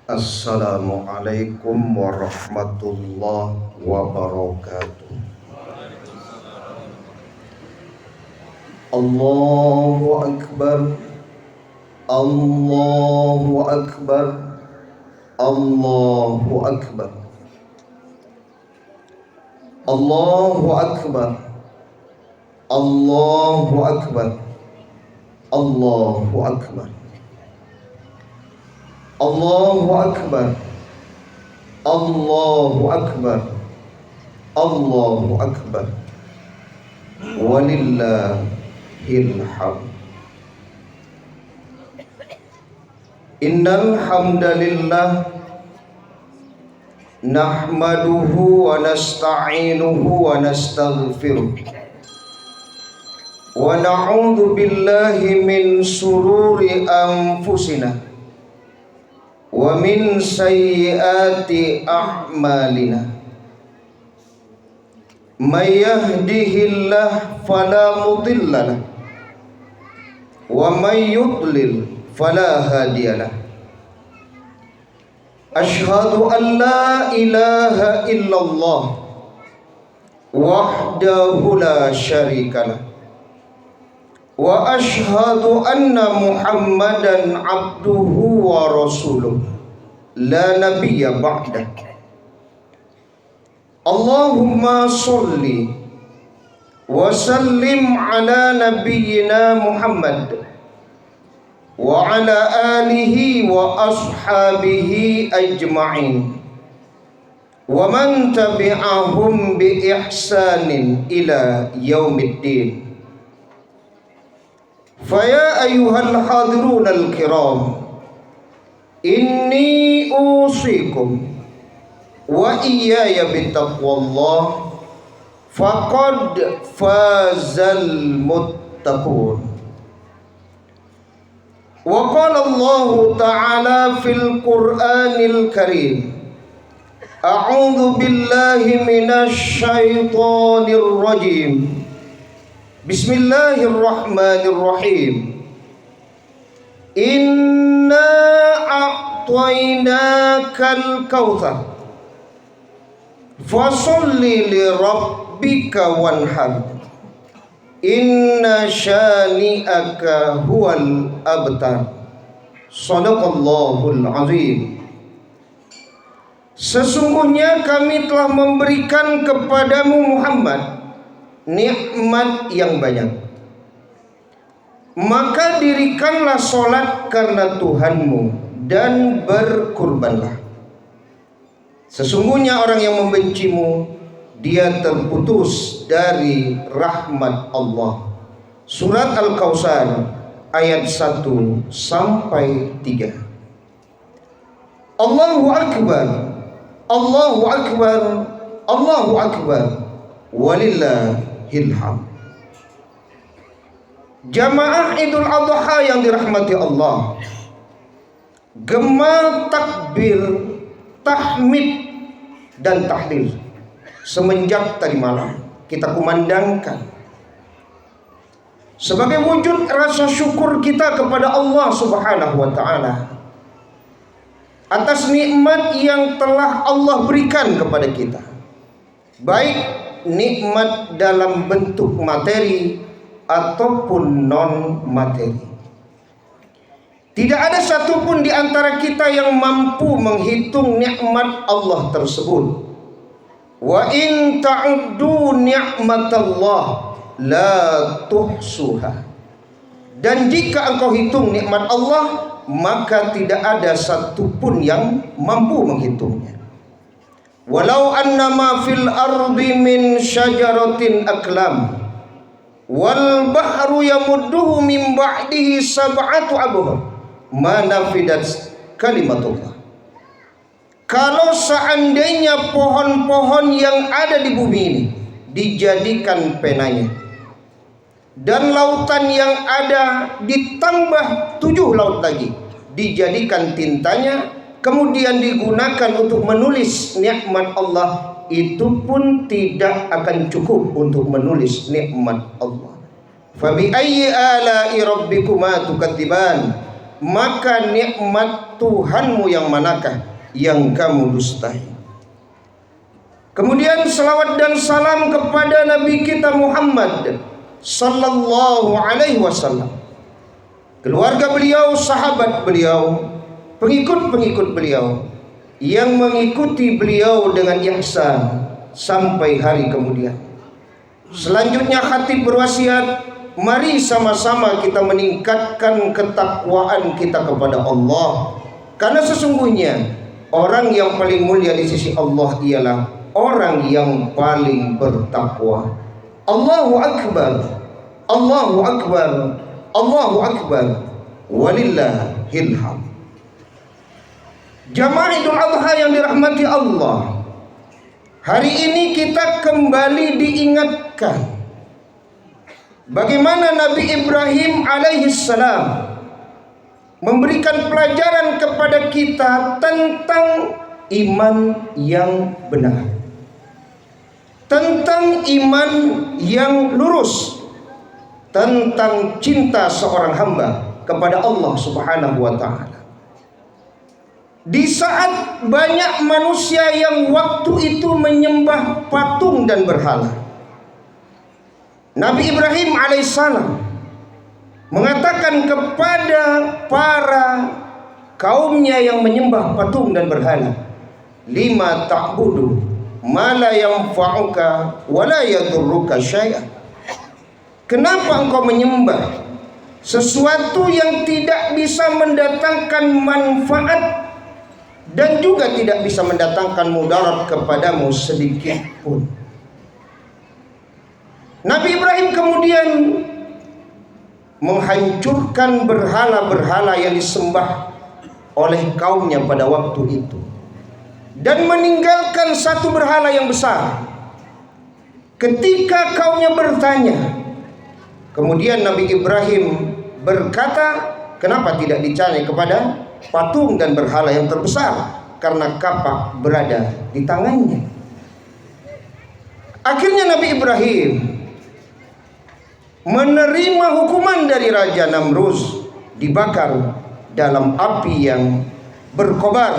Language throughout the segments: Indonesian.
Assalamualaikum warahmatullahi wabarakatuh. Allahu Akbar, Allahu Akbar, Allahu Akbar, Allahu Akbar, Allahu Akbar, Allahu Akbar, Allahu Akbar, Allahu Akbar, Allahu Akbar, walillahil hamd. Innal hamdalillah nahmaduhu wa nasta'inuhu wa nastaghfiruh wa na'udzu billahi min sururi anfusina wa min sayyiati a'malina. May yahdihillahu fala mudilla lahu wa may yudlil fala hadiyalah. Asyhadu an la ilaha illallah wahdahu la syarikalah wa asyhadu anna Muhammadan abduhu wa rasuluh la nabiyya ba'dah. Allahumma sholli wa sallim ala nabiyyina Muhammad wa ala alihi wa ashabihi ajma'in wa man tabi'ahum bi ihsanin ila yaumiddin. Faya ayyuhal hadirun al-kiram, inni usikum wa iyaya bittaqwallah faqad fazal muttaqun. Wa qala Allah ta'ala fil Qur'anil Karim, a'udzu billahi minasy syaithanir rajim. Bismillahirrahmanirrahim. Inna a'tainakal kautsar fasholli li rabbika wanhar. Inna syani'aka huwal abtar. Shadaqallahul azim. Sesungguhnya kami telah memberikan kepadamu Muhammad nikmat yang banyak, maka dirikanlah solat karena Tuhanmu dan berkurbanlah. Sesungguhnya orang yang membencimu, dia terputus dari rahmat Allah. Surat Al-Kautsar ayat 1 sampai 3. Allahu Akbar, Allahu Akbar, Allahu Akbar, walillahil hamd. Jamaah Idul Adha yang dirahmati Allah, gema takbir, tahmid dan tahlil semenjak tadi malam kita kumandangkan sebagai wujud rasa syukur kita kepada Allah Subhanahu wa ta'ala atas nikmat yang telah Allah berikan kepada kita, baik nikmat dalam bentuk materi ataupun non materi. Tidak ada satupun di antara kita yang mampu menghitung nikmat Allah tersebut. Wa in ta'uddu ni'matallah la tuhsuha. Dan jika engkau hitung nikmat Allah, maka tidak ada satupun yang mampu menghitungnya. Walau annama fil ardi min syajaratin aklam wal bahru yamudduhu min ba'dihi sab'atu abhur ma nafidat kalimatullah. Kalau seandainya pohon-pohon yang ada di bumi ini dijadikan penanya, dan lautan yang ada ditambah 7 laut lagi dijadikan tintanya, kemudian digunakan untuk menulis nikmat Allah, itu pun tidak akan cukup untuk menulis nikmat Allah. Fa bi ayyi ala'i rabbikuma tukadziban, maka nikmat Tuhanmu yang manakah yang kamu dustai? Kemudian salawat dan salam kepada Nabi kita Muhammad sallallahu alaihi wasallam, keluarga beliau, sahabat beliau, pengikut-pengikut beliau yang mengikuti beliau dengan ihsan sampai hari kemudian. Selanjutnya khatib berwasiat, mari sama-sama kita meningkatkan ketakwaan kita kepada Allah, karena sesungguhnya orang yang paling mulia di sisi Allah ialah orang yang paling bertakwa. Allahu Akbar, Allahu Akbar, Allahu Akbar, walillahil hamd. Jamaah Idul Adha yang dirahmati Allah, hari ini kita kembali diingatkan bagaimana Nabi Ibrahim alaihissalam memberikan pelajaran kepada kita tentang iman yang benar, tentang iman yang lurus, tentang cinta seorang hamba kepada Allah Subhanahu wa ta'ala. Di saat banyak manusia yang waktu itu menyembah patung dan berhala, Nabi Ibrahim alaihissalam mengatakan kepada para kaumnya yang menyembah patung dan berhala, lima ta'budu ma la yanfa'uka wa la yadurruka syai'an. Kenapa engkau menyembah sesuatu yang tidak bisa mendatangkan manfaat dan juga tidak bisa mendatangkan mudarat kepadamu sedikit pun? Nabi Ibrahim kemudian menghancurkan berhala-berhala yang disembah oleh kaumnya pada waktu itu, dan meninggalkan satu berhala yang besar. Ketika kaumnya bertanya, kemudian Nabi Ibrahim berkata, kenapa tidak dicari kepada patung dan berhala yang terbesar? Karena kapak berada di tangannya. Akhirnya Nabi Ibrahim menerima hukuman dari Raja Namrus, dibakar dalam api yang berkobar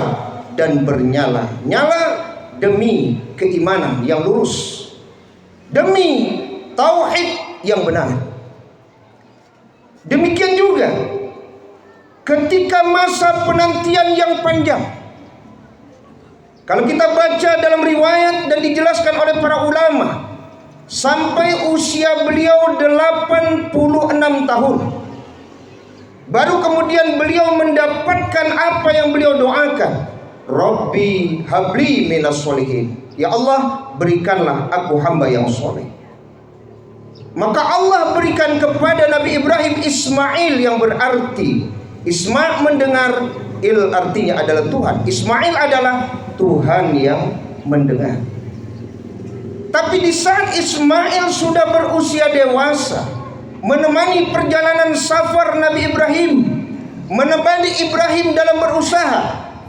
dan bernyala-nyala demi keimanan yang lurus, demi tauhid yang benar. Demikian juga ketika masa penantian yang panjang, kalau kita baca dalam riwayat dan dijelaskan oleh para ulama, sampai usia beliau 86 tahun, baru kemudian beliau mendapatkan apa yang beliau doakan, Rabbi habli minas solihin, ya Allah berikanlah aku hamba yang soleh. Maka Allah berikan kepada Nabi Ibrahim Ismail, yang berarti Isma mendengar, Il artinya adalah Tuhan, Ismail adalah Tuhan yang mendengar. Tapi di saat Ismail sudah berusia dewasa, menemani perjalanan safar Nabi Ibrahim, menemani Ibrahim dalam berusaha,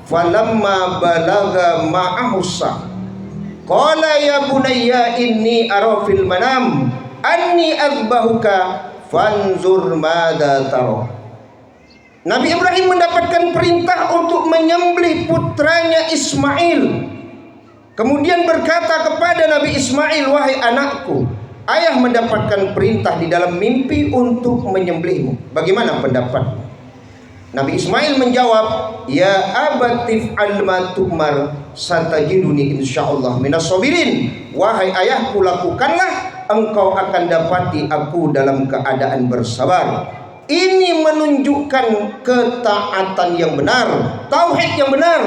falamma balagha ma'ahussa qala ya bunayya inni ara fil manam anni azbahuka fanzur madza tara. Nabi Ibrahim mendapatkan perintah untuk menyembelih putranya Ismail. Kemudian berkata kepada Nabi Ismail, wahai anakku, ayah mendapatkan perintah di dalam mimpi untuk menyembelihmu. Bagaimana pendapatmu? Nabi Ismail menjawab, ya abatif al-ma tu'mar satajiduni insyaallah minas sabirin. Wahai ayahku, lakukanlah, engkau akan dapati aku dalam keadaan bersabar. Ini menunjukkan ketaatan yang benar, tauhid yang benar,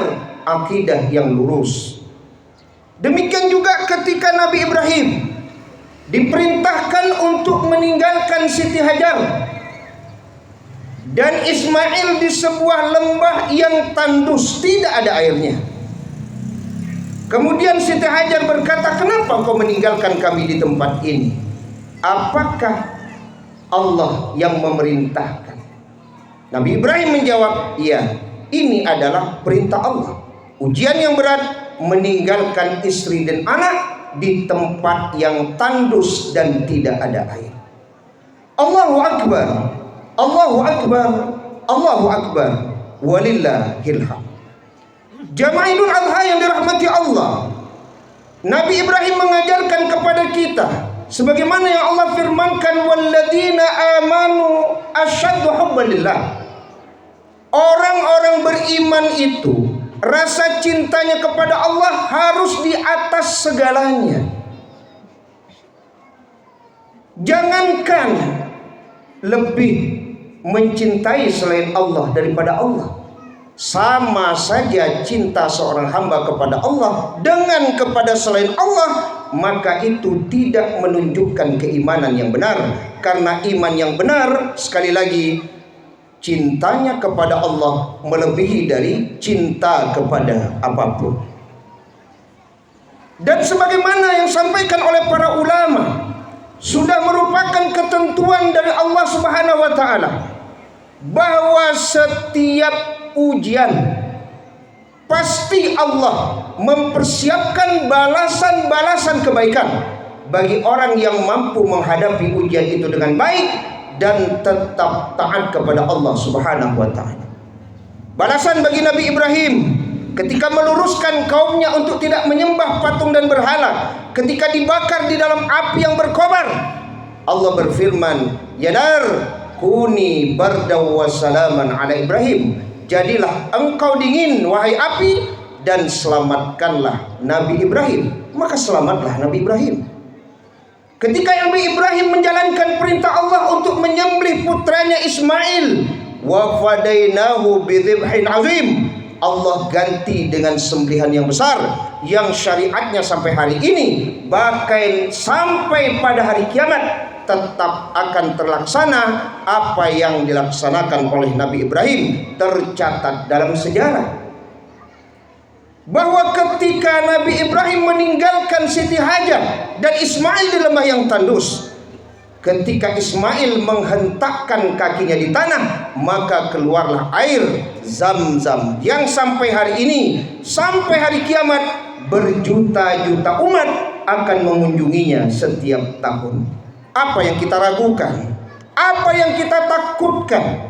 akidah yang lurus. Demikian juga ketika Nabi Ibrahim diperintahkan untuk meninggalkan Siti Hajar dan Ismail di sebuah lembah yang tandus, tidak ada airnya. Kemudian Siti Hajar berkata, kenapa kau meninggalkan kami di tempat ini? Apakah Allah yang memerintahkan? Nabi Ibrahim menjawab, iya, ini adalah perintah Allah. Ujian yang berat, meninggalkan istri dan anak di tempat yang tandus dan tidak ada air. Allahu Akbar, Allahu Akbar, Allahu Akbar, walillahil hamd. Jamaah Idul Adha yang dirahmati Allah, Nabi Ibrahim mengajarkan kepada kita sebagaimana yang Allah firmankan, walladzina amanu asyaddu hubban lillah. Orang-orang beriman itu rasa cintanya kepada Allah harus di atas segalanya. Jangankan lebih mencintai selain Allah daripada Allah. Sama saja cinta seorang hamba kepada Allah dengan kepada selain Allah, maka itu tidak menunjukkan keimanan yang benar. Karena iman yang benar, sekali lagi, cintanya kepada Allah melebihi dari cinta kepada apapun. Dan sebagaimana yang disampaikan oleh para ulama, sudah merupakan ketentuan dari Allah Subhanahu wa taala bahwa setiap ujian pasti Allah mempersiapkan balasan-balasan kebaikan bagi orang yang mampu menghadapi ujian itu dengan baik dan tetap taat kepada Allah Subhanahu wa taala. Balasan bagi Nabi Ibrahim ketika meluruskan kaumnya untuk tidak menyembah patung dan berhala, ketika dibakar di dalam api yang berkobar, Allah berfirman, "Ya nar, kuni bardaw wa salaman ala Ibrahim." Jadilah engkau dingin wahai api dan selamatkanlah Nabi Ibrahim. Maka selamatlah Nabi Ibrahim. Ketika Nabi Ibrahim menjalankan perintah Allah untuk menyembelih putranya Ismail, wa fadainahu bidzibhin azim, Allah ganti dengan sembelihan yang besar yang syariatnya sampai hari ini, bahkan sampai pada hari kiamat tetap akan terlaksana apa yang dilaksanakan oleh Nabi Ibrahim. Tercatat dalam sejarah bahwa ketika Nabi Ibrahim meninggalkan Siti Hajar dan Ismail di lembah yang tandus, ketika Ismail menghentakkan kakinya di tanah, maka keluarlah air Zam-Zam yang sampai hari ini, sampai hari kiamat, berjuta-juta umat akan mengunjunginya setiap tahun. Apa yang kita ragukan? Apa yang kita takutkan?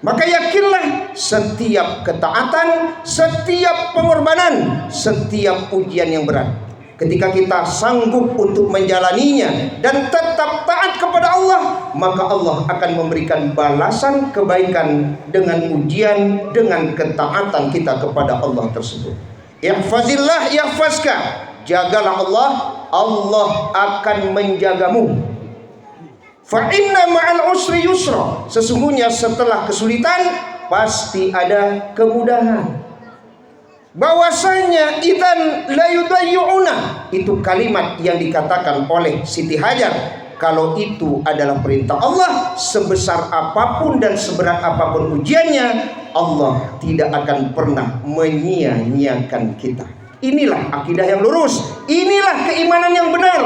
Maka yakinlah setiap ketaatan, setiap pengorbanan, setiap ujian yang berat, ketika kita sanggup untuk menjalaninya dan tetap taat kepada Allah, maka Allah akan memberikan balasan kebaikan dengan ujian, dengan ketaatan kita kepada Allah tersebut. Ihfazillah yahfazka. Jagalah Allah, Allah akan menjagamu. Fa inna ma'al usri yusra. Sesungguhnya setelah kesulitan pasti ada kemudahan. Bahwasanya idzan la yudayyuna, itu kalimat yang dikatakan oleh Siti Hajar. Kalau itu adalah perintah Allah, sebesar apapun dan seberat apapun ujiannya, Allah tidak akan pernah menyia-nyiakan kita. Inilah akidah yang lurus, inilah keimanan yang benar,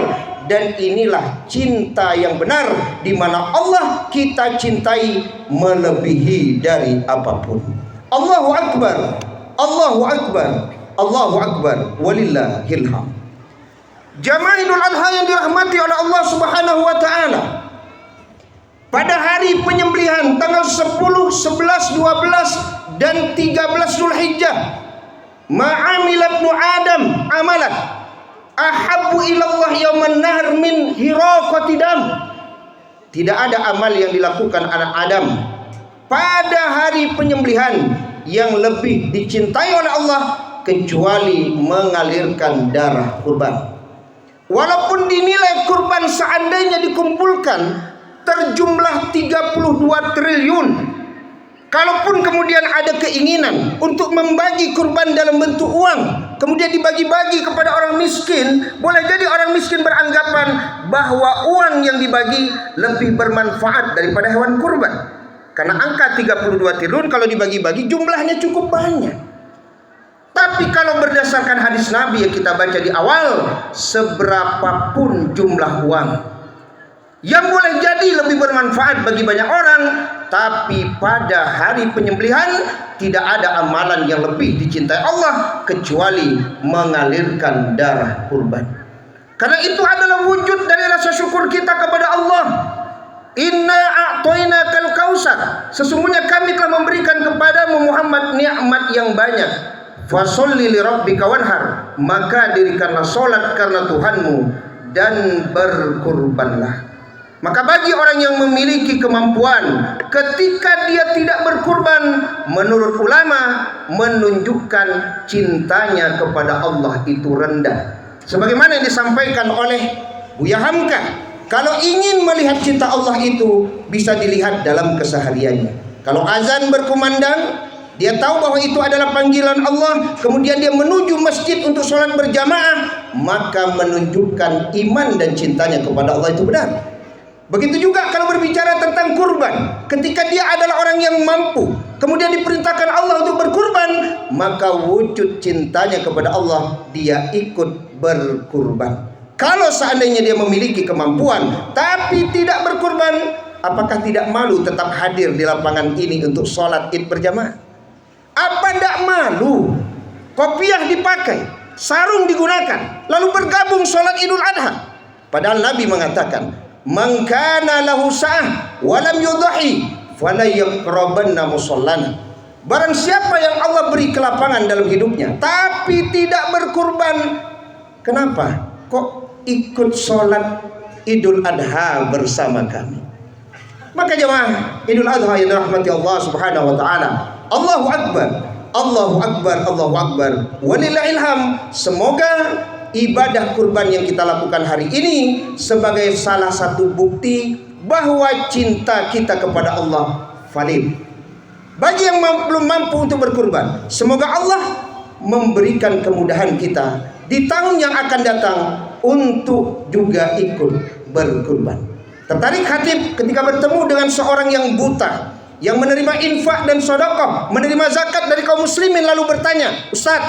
dan inilah cinta yang benar, di mana Allah kita cintai melebihi dari apapun. Allahu Akbar, Allahu Akbar, Allahu Akbar, walillahil hamd. Jamaah Idul Adha yang dirahmati oleh Allah Subhanahu wa taala, pada hari penyembelihan tanggal 10, 11, 12 dan 13 Zulhijjah, ma'amila ibnu Adam amalan ahabbu ilallah yauman nahr min hiraqati dam. Tidak ada amal yang dilakukan anak Adam pada hari penyembelihan yang lebih dicintai oleh Allah kecuali mengalirkan darah kurban. Walaupun dinilai kurban seandainya dikumpulkan terjumlah 32 triliun, kalaupun kemudian ada keinginan untuk membagi kurban dalam bentuk uang, kemudian dibagi-bagi kepada orang miskin, boleh jadi orang miskin beranggapan bahwa uang yang dibagi lebih bermanfaat daripada hewan kurban. Karena angka 32 triliun kalau dibagi-bagi jumlahnya cukup banyak. Tapi kalau berdasarkan hadis Nabi yang kita baca di awal, seberapapun jumlah uang yang boleh jadi lebih bermanfaat bagi banyak orang, tapi pada hari penyembelihan tidak ada amalan yang lebih dicintai Allah kecuali mengalirkan darah kurban. Karena itu adalah wujud dari rasa syukur kita kepada Allah. Inna a'tainakal kausar. Sesungguhnya kami telah memberikan kepadamu Muhammad nikmat yang banyak. Fasholli li rabbika wanhar, maka dirikanlah salat karena Tuhanmu dan berkurbanlah. Maka bagi orang yang memiliki kemampuan ketika dia tidak berkurban, menurut ulama menunjukkan cintanya kepada Allah itu rendah. Sebagaimana yang disampaikan oleh Buya Hamka, kalau ingin melihat cinta Allah itu bisa dilihat dalam kesehariannya. Kalau azan berkumandang, dia tahu bahwa itu adalah panggilan Allah, kemudian dia menuju masjid untuk sholat berjamaah, maka menunjukkan iman dan cintanya kepada Allah itu benar. Begitu juga kalau berbicara tentang kurban, ketika dia adalah orang yang mampu, kemudian diperintahkan Allah untuk berkurban, maka wujud cintanya kepada Allah, dia ikut berkurban. Kalau seandainya dia memiliki kemampuan tapi tidak berkurban, apakah tidak malu tetap hadir di lapangan ini untuk sholat id berjamaah? Apa tidak malu? Kopiah dipakai, sarung digunakan, lalu bergabung sholat idul adha. Padahal Nabi mengatakan, man kana lahu sa'ah wa lam yudhi fala yaqrabanna musallana. Barang siapa yang Allah beri kelapangan dalam hidupnya tapi tidak berkurban, kenapa kok ikut sholat idul adha bersama kami? Maka jemaah idul adha yang dirahmati Allah subhanahu wa ta'ala, Allahu akbar, Allahu akbar, Allahu akbar, walillahil hamd. Semoga ibadah kurban yang kita lakukan hari ini sebagai salah satu bukti bahwa cinta kita kepada Allah valid. Bagi yang belum mampu untuk berkurban, semoga Allah memberikan kemudahan kita di tahun yang akan datang untuk juga ikut berkurban. Tertarik khatib ketika bertemu dengan seorang yang buta, yang menerima infak dan sedekah, menerima zakat dari kaum muslimin, lalu bertanya, Ustaz,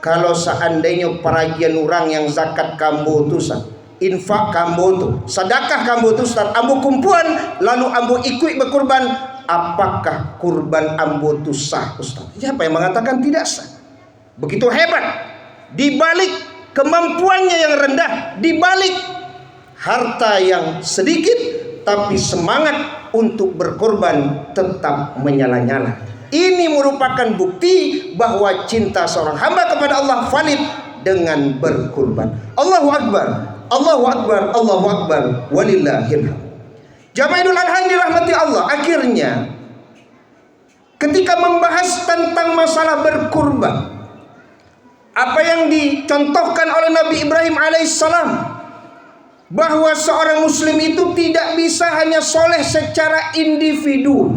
kalau seandainya paragian orang yang zakat kambo tu Ustaz, infak kambo tu, sedekah kambo tu Ustaz, ambo kumpulan lalu ambo ikut berkurban, apakah kurban ambo tu sah Ustaz? Siapa yang mengatakan tidak sah? Begitu hebat, di balik kemampuannya yang rendah, di balik harta yang sedikit, tapi semangat untuk berkorban tetap menyala-nyala. Ini merupakan bukti bahwa cinta seorang hamba kepada Allah valid dengan berkurban. Allahu akbar, Allahu akbar, Allahu akbar, walillahil hamd. Jamaah Idul Adha yang dirahmati Allah, akhirnya ketika membahas tentang masalah berkurban, apa yang dicontohkan oleh Nabi Ibrahim alaihissalam, bahwa seorang muslim itu tidak bisa hanya soleh secara individu,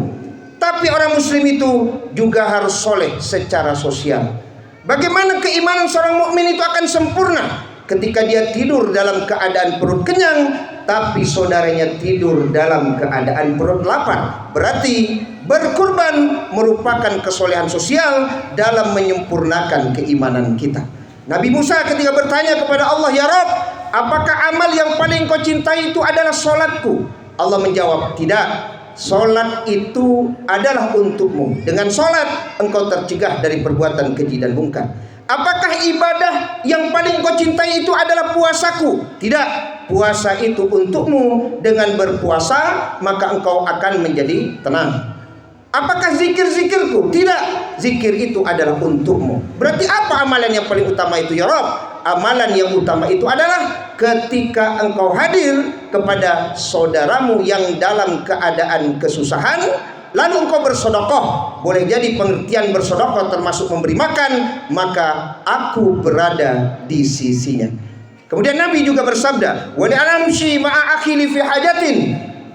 tapi orang muslim itu juga harus soleh secara sosial. Bagaimana keimanan seorang mukmin itu akan sempurna ketika dia tidur dalam keadaan perut kenyang, tapi saudaranya tidur dalam keadaan perut lapar? Berarti berkurban merupakan kesolehan sosial dalam menyempurnakan keimanan kita. Nabi Musa ketika bertanya kepada Allah, ya Rabb, apakah amal yang paling kau cintai itu adalah solatku? Allah menjawab, tidak. Solat itu adalah untukmu. Dengan solat engkau tercegah dari perbuatan keji dan mungkar. Apakah ibadah yang paling kau cintai itu adalah puasaku? Tidak. Puasa itu untukmu. Dengan berpuasa maka engkau akan menjadi tenang. Apakah zikir-zikirku? Tidak. Zikir itu adalah untukmu. Berarti apa amalan yang paling utama itu ya Rabb? Amalan yang utama itu adalah ketika engkau hadir kepada saudaramu yang dalam keadaan kesusahan, lalu engkau bersedekah. Boleh jadi pengertian bersedekah termasuk memberi makan, maka aku berada di sisinya. Kemudian Nabi juga bersabda, wa li'amshi ma'a akhi fi hajatin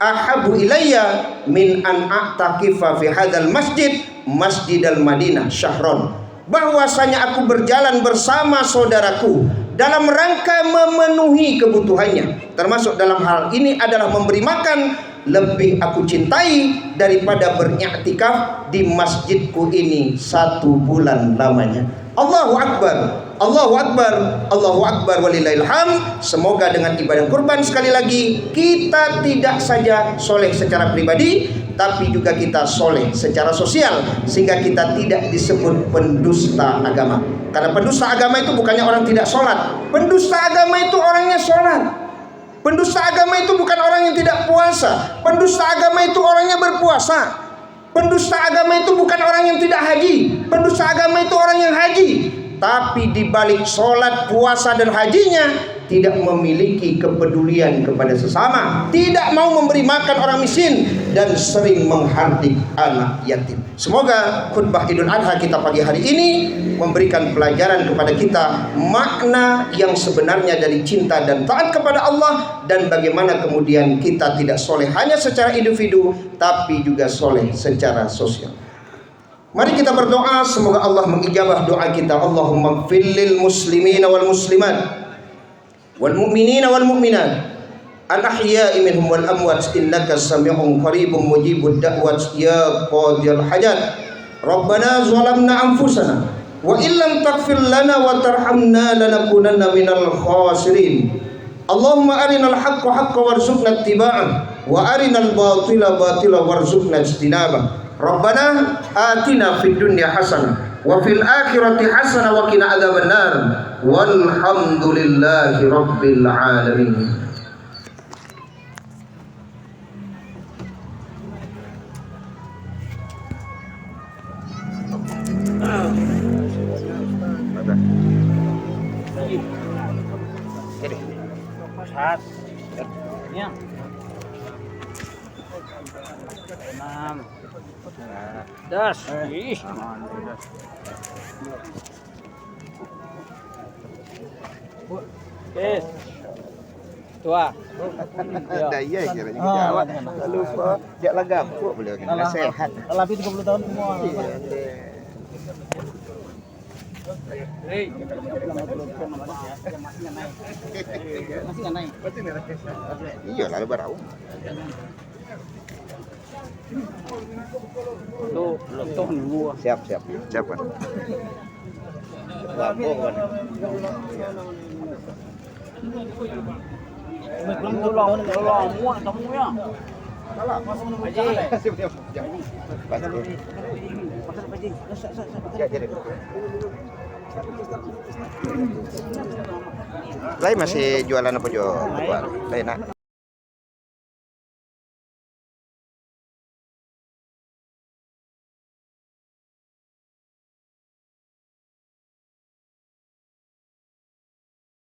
ahabu ilayya min an a'taqifa fi hadzal masjidal Madinah syahron. Bahwasanya aku berjalan bersama saudaraku dalam rangka memenuhi kebutuhannya, termasuk dalam hal ini adalah memberi makan, lebih aku cintai daripada beriktikaf di masjidku ini 1 bulan lamanya. Allahu akbar, Allahu akbar, Allahu akbar, walillahil hamd. Semoga dengan ibadah kurban sekali lagi kita tidak saja soleh secara pribadi, tapi juga kita soleh secara sosial, sehingga kita tidak disebut pendusta agama. Karena pendusta agama itu bukannya orang tidak sholat. Pendusta agama itu orangnya sholat. Pendusta agama itu bukan orang yang tidak puasa. Pendusta agama itu orangnya berpuasa. Pendusta agama itu bukan orang yang tidak haji. Pendusta agama itu orang yang haji, tapi di balik sholat, puasa, dan hajinya tidak memiliki kepedulian kepada sesama, tidak mau memberi makan orang miskin, dan sering menghardik anak yatim. Semoga khutbah Idul Adha kita pagi hari ini memberikan pelajaran kepada kita makna yang sebenarnya dari cinta dan taat kepada Allah, dan bagaimana kemudian kita tidak soleh hanya secara individu, tapi juga soleh secara sosial. Mari kita berdoa, semoga Allah mengijabah doa kita. Allahumma ighfir lil muslimina wal muslimat wal mu'minina wal mu'minat al-ahya'i minhum wal amwat innaka sami'un qaribun mujibud da'wat ya qadiyal hajat. Rabbana zalamna anfusana wa illam taghfir lana wa tarhamna lanakunanna minal khasirin. Allahumma arinal haqqa haqqan warzuqna ittiba'ah wa arinal batila batila warzuqna ijtinabah. Rabbana atina fid dunya hasanah wa fil akhirati hasanah wa qina adzabannar. Walhamdulillahi rabbil alamin. Ya. 6 10. Ih. Tua. Dah iya kira juga Jawa. Lupa jak lagam kok beliau kena sehat. Lebih 30 tahun semua. Hei. Masih naik. Iya lalu barau. Lu tuh gua. Siap. Siap kan. Lapo kan. Belum muat kamu ya. Salah. Haji. Pasti. Ya jadi. Lain masih jualan apa jual? Lain nak.